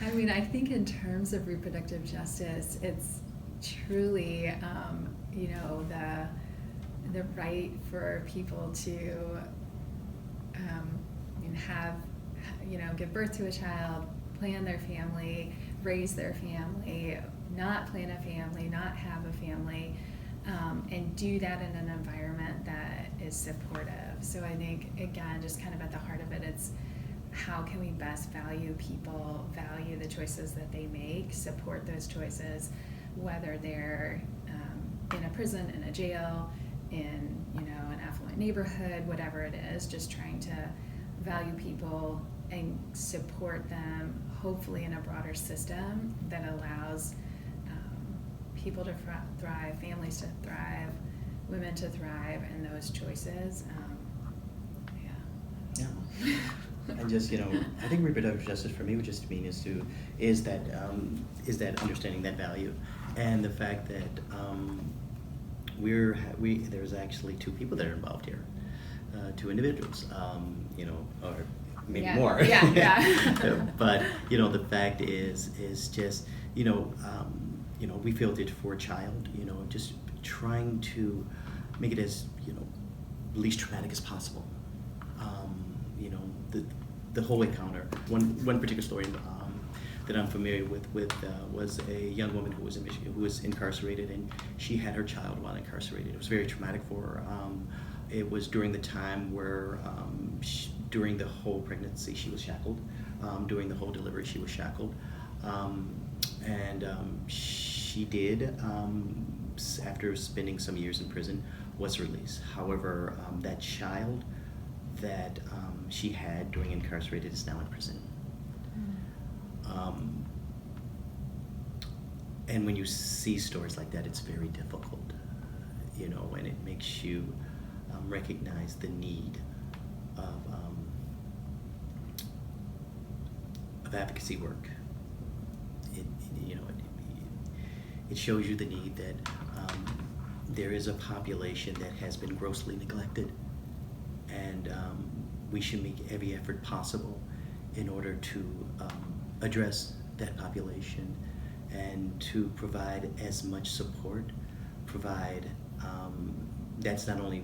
I mean, I think in terms of reproductive justice, it's truly, you know, the right for people to have, you know, give birth to a child, plan their family, raise their family, not plan a family, not have a family, and do that in an environment that is supportive. So I think, again, just kind of at the heart of it, it's how can we best value people, value the choices that they make, support those choices, whether they're in a prison, in a jail, in, you know, an affluent neighborhood, whatever it is, just trying to value people and support them, hopefully in a broader system that allows people to thrive, families to thrive, women to thrive in those choices. Yeah. And just, you know, I think reproductive justice for me would just mean is that understanding that value, and the fact that there's actually two people that are involved here, two individuals, you know, or maybe more. Yeah. But you know, the fact is just, you know, we felt it for a child, you know, just trying to make it as, you know, least traumatic as possible. You know, the whole encounter. One particular story that I'm familiar with was a young woman who was in Michigan, who was incarcerated, and she had her child while incarcerated. It was very traumatic for her. It was during the time where, during the whole pregnancy, she was shackled. During the whole delivery, she was shackled. And she did, after spending some years in prison, was released. However, that child that she had during incarcerated is now in prison. And when you see stories like that, it's very difficult, you know, and it makes you recognize the need of advocacy work. It shows you the need that there is a population that has been grossly neglected, and we should make every effort possible in order to address that population and to provide as much support, that's not only,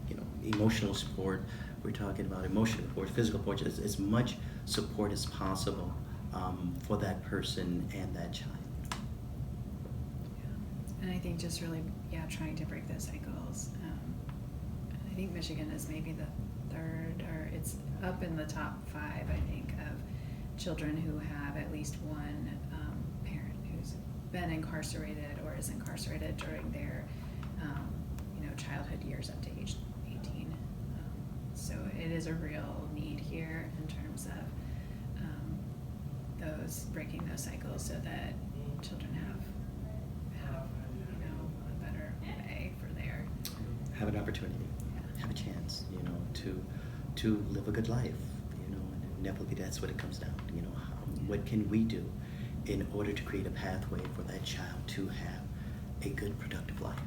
you know, emotional support, we're talking about emotional support, physical support, as much support as possible for that person and that child. And I think just really, trying to break those cycles. I think Michigan is maybe the third, or it's up in the top 5, I think, of children who have at least one parent who's been incarcerated or is incarcerated during their, childhood years up to age 18. So it is a real need here in terms of breaking those cycles so that children have a better way for their have an opportunity, have a chance, you know, to live a good life, you know, and inevitably that's what it comes down to, you know, what can we do in order to create a pathway for that child to have a good, productive life.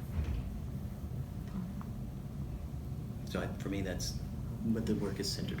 So for me, that's what the work is centered around.